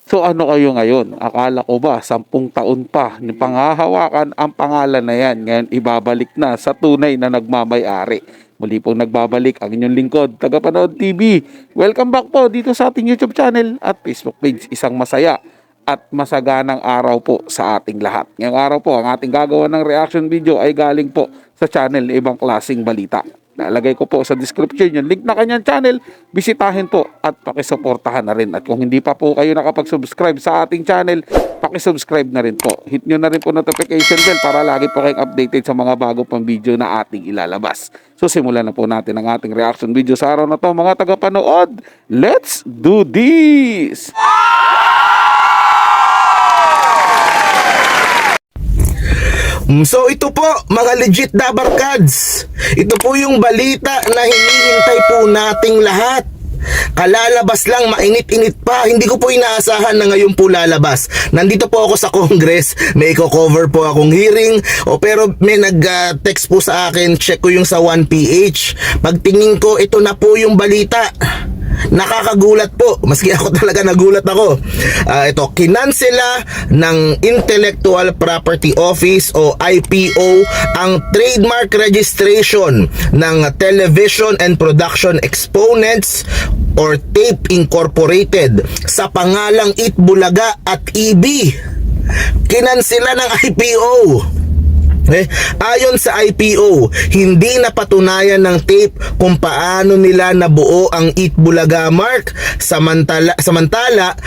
So ano kayo ngayon? Akala ko ba 10 taon pa ni panghahawakan ang pangalan na yan? Ngayon ibabalik na sa tunay na nagmamay-ari. Muli pong nagbabalik ang inyong lingkod, Tagapanood TV. Welcome back po dito sa ating YouTube channel at Facebook page. Isang masaya at masaganang araw po sa ating lahat. Ngayong araw po, ang ating gagawa ng reaction video ay galing po sa channel Ibang Klaseng Balita. Nalagay ko po sa description yung link na kanyang channel. Bisitahin po at pakisuportahan na rin. At kung hindi pa po kayo nakapag-subscribe sa ating channel, pakisubscribe na rin po. Hit nyo na rin po notification bell para lagi po kayong updated sa mga bago pang video na ating ilalabas. So simulan na po natin ang ating reaction video sa araw na to, mga tagapanood. Let's do this! So ito po mga legit Dabarkads, ito po yung balita na hinihintay po nating lahat. Kalalabas lang, mainit-init pa. Hindi ko po inaasahan na ngayon po lalabas. Nandito po ako sa Congress, may i-cover po akong hearing. Pero may nag-text po sa akin, check ko yung sa 1PH. Pagtingin ko, ito na po yung balita. Nakakagulat po, maski ako talaga nagulat ako. Ito, kinansela ng Intellectual Property Office o IPO ang trademark registration ng Television and Production Exponents or TAPE Incorporated sa pangalang Itbulaga at EB. Kinansela ng IPO. Ayon sa IPO, hindi napatunayan ng TAPE kung paano nila nabuo ang Itbulaga mark, samantala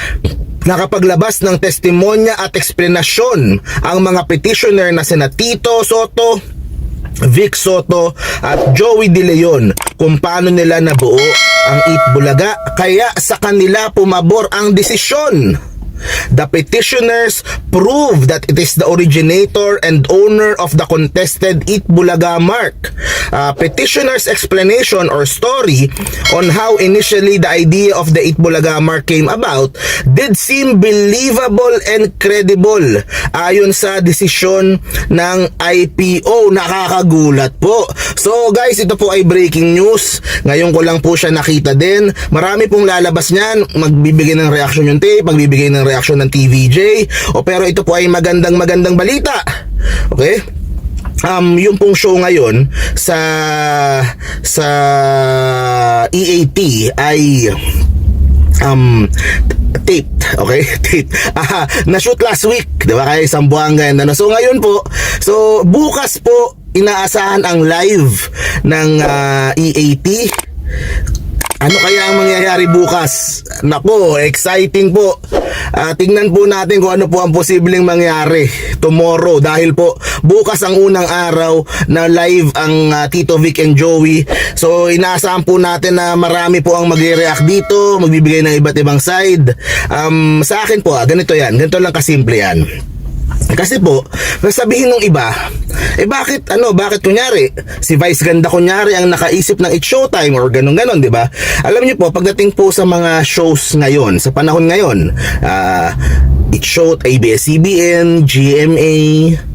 nakapaglabas ng testimonya at eksplanasyon ang mga petitioner na sina Tito Soto, Vic Soto at Joey De Leon kung paano nila nabuo ang Itbulaga, kaya sa kanila pumabor ang desisyon. The petitioners prove that it is the originator and owner of the contested Itbulaga mark. Petitioners' explanation or story on how initially the idea of the Itbulaga mark came about did seem believable and credible. Ayon sa desisyon ng IPO, nakakagulat po. So guys, ito po ay breaking news. Ngayon ko lang po siya nakita din. Marami pong lalabas niyan. Magbibigay ng reaction yung tape, magbibigay ng reaction ng TVJ. Pero ito po ay magandang balita. Okay? Yung pong show ngayon sa EAT ay taped, okay? Taped. Na-shoot last week, di ba? Kaya isang buwan ganyan na. So ngayon po, so bukas po inaasahan ang live ng EAT. Ano kaya ang mangyayari bukas? Nako, exciting po. Tingnan po natin kung ano po ang posibleng mangyari tomorrow, dahil po bukas ang unang araw na live ang Tito Vic and Joey. So inaasahan po natin na marami po ang magre-react dito, magbibigay ng iba't ibang side. Sa akin po, ganito yan, ganito lang kasimple yan. Kasi po, sabihin ng iba, bakit kunyari, si Vice Ganda kunyari ang nakaisip ng It's Showtime or ganon, di ba? Alam niyo po, pagdating po sa mga shows ngayon, sa panahon ngayon, It's Show, ABS-CBN, GMA,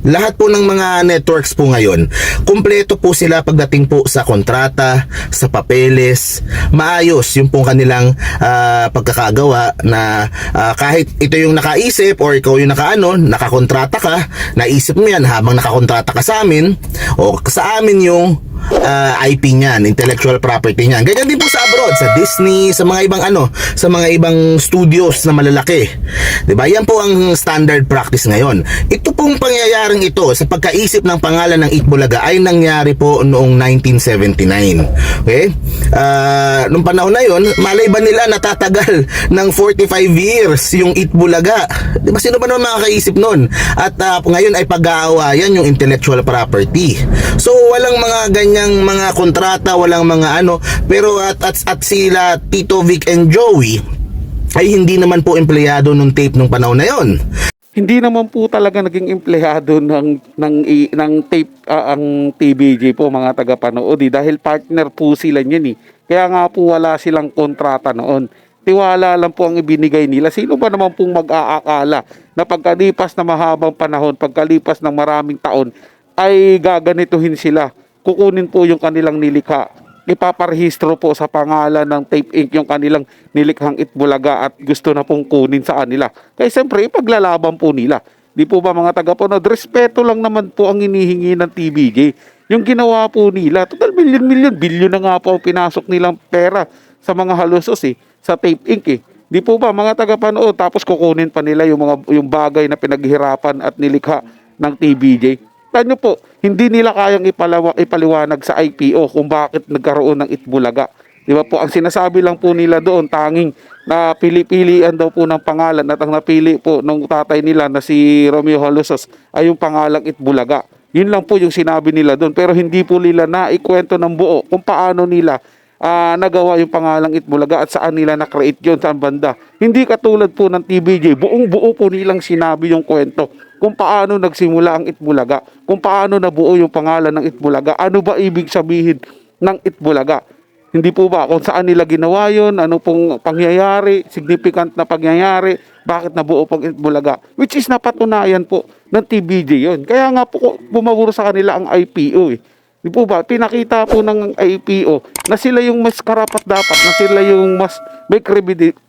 lahat po ng mga networks po ngayon, kumpleto po sila pagdating po sa kontrata, sa papeles, maayos yung pong kanilang pagkakagawa na kahit ito yung nakaisip or ikaw yung nakakontrata ka, naisip mo yan habang nakakontrata ka sa amin o sa amin yung IP niyan, intellectual property niyan. Ganyan din po sa abroad, sa Disney, sa mga ibang sa mga ibang studios na malalaki. 'Di ba? Yan po ang standard practice ngayon. Ito pong pangyayaring ito sa pagkaisip ng pangalan ng Itbulaga ay nangyari po noong 1979. Okay? Nung panahon na 'yon, malay ba nila natatagal ng 45 years yung Itbulaga? 'Di ba, sino ba naman makakaisip noon? At ngayon ay pag-aawayan yung intellectual property. So walang mga ganyang mga kontrata, walang mga pero at sila Tito Vic and Joey ay hindi naman po empleyado nung tape nung panahon na yon. Hindi naman po talaga naging empleyado ng tape ang TVJ po, mga tagapanood, dahil partner po sila niyan. Kaya nga po wala silang kontrata noon. Tiwala lang po ang ibinigay nila. Sino ba naman pong mag-aakala na pagkalipas na mahabang panahon, pagkalipas ng maraming taon, ay gaganituhin sila? Kukunin po yung kanilang nilikha ipaparehistro po sa pangalan ng Tape Inc. yung kanilang nilikhang Itbulaga at gusto na pong kunin sa kanila. Kaya siyempre, ipaglalaban po nila. Di po ba mga tagapanood, respeto lang naman po ang hinihingi ng TVJ. Yung ginawa po nila, total milyon-milyon, bilyon na nga po ang pinasok nilang pera sa mga halusos sa Tape Inc. Di po ba mga tagapanood, tapos kukunin pa nila yung bagay na pinaghirapan at nilikha ng TVJ. Tanyo po, hindi nila kayang ipaliwanag sa IPO kung bakit nagkaroon ng Itbulaga. Di ba po, ang sinasabi lang po nila doon, tanging na pili-pilian daw po ng pangalan at ang napili po ng tatay nila na si Romeo Halosos ay yung pangalang Itbulaga. Yun lang po yung sinabi nila doon, pero hindi po nila naikwento ng buo kung paano nila nagawa yung pangalang Itbulaga at saan nila na-create yun, saan banda. Hindi katulad po ng TVJ, buong-buo po nilang sinabi yung kwento kung paano nagsimula ang Itbulaga, kung paano nabuo yung pangalan ng Itbulaga, ano ba ibig sabihin ng Itbulaga. Hindi po ba kung saan nila ginawa yun, ano pong pangyayari, significant na pangyayari, bakit nabuo pang Itbulaga, which is napatunayan po ng TVJ yun. Kaya nga po bumaburo sa kanila ang IPO Di po ba, pinakita po ng IPO na sila yung mas karapat dapat, na sila yung mas may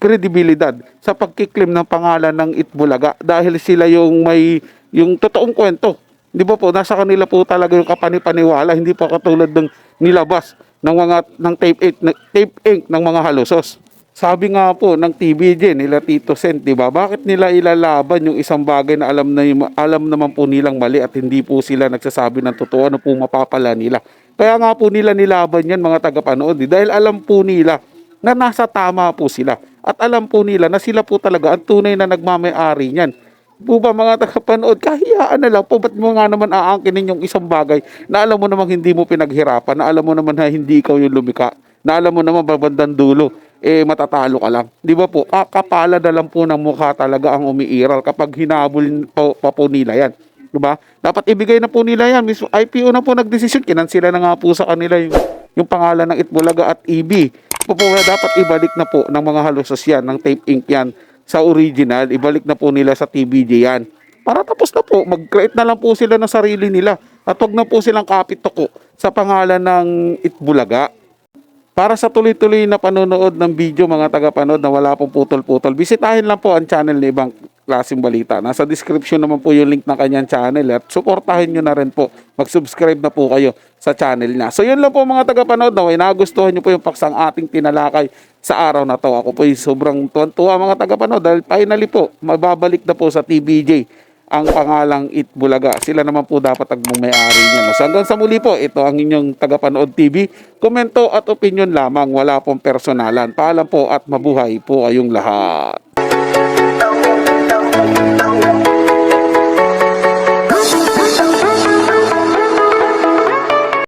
kredibilidad sa pagkiklaim ng pangalan ng Itbulaga dahil sila yung may yung totoong kwento. Di ba po, nasa kanila po talaga yung kapanipaniwala, hindi po katulad ng nilabas ng Tape Inc. ng mga halusos. Sabi nga po ng TVJ nila Tito Sen, di ba? Bakit nila ilalaban yung isang bagay na alam naman po nilang mali at hindi po sila nagsasabi ng totoo, ano po mapapala nila. Kaya nga po nila nilaban yan mga tagapanood dahil alam po nila na nasa tama po sila at alam po nila na sila po talaga ang tunay na nagmamay-ari niyan. Po ba mga tagapanood, kahiyaan na lang po, ba't mo nga naman aangkinin yung isang bagay na alam mo namang hindi mo pinaghirapan, na alam mo naman na hindi ikaw yung lumika, na alam mo naman babandang dulo matatalo ka lang. Di ba po, kapala na lang po ng mukha talaga ang umiiral kapag hinabol pa po nila yan. Di ba? Dapat ibigay na po nila yan. Mismo IPO na po nagdesisyon, kinansila na nga po sa kanila yung pangalan ng Itbulaga at EB. Po dapat ibalik na po ng mga halusos yan, ng Tape Inc. yan, sa original, ibalik na po nila sa TVJ yan. Para tapos na po, mag-create na lang po sila ng sarili nila at wag na po silang kapitoko sa pangalan ng Itbulaga. Para sa tuloy-tuloy na panonood ng video mga tagapanood na wala pong putol-putol, bisitahin lang po ang channel ni Ibang Klaseng Balita. Nasa description naman po yung link ng kanyang channel at suportahin nyo na rin po. Mag-subscribe na po kayo sa channel niya. So yun lang po mga tagapanood, na nagustuhan nyo po yung paksang ating tinalakay sa araw na to. Ako po yung sobrang tuwan-tuwa mga tagapanood dahil finally po, mababalik na po sa TVJ ang pangalang Itbulaga. Sila naman po dapat ang may-ari niya. So hanggang sa muli po, ito ang inyong tagapanood TV. Komento at opinion lamang, wala pong personalan. Paalam po at mabuhay po kayong lahat.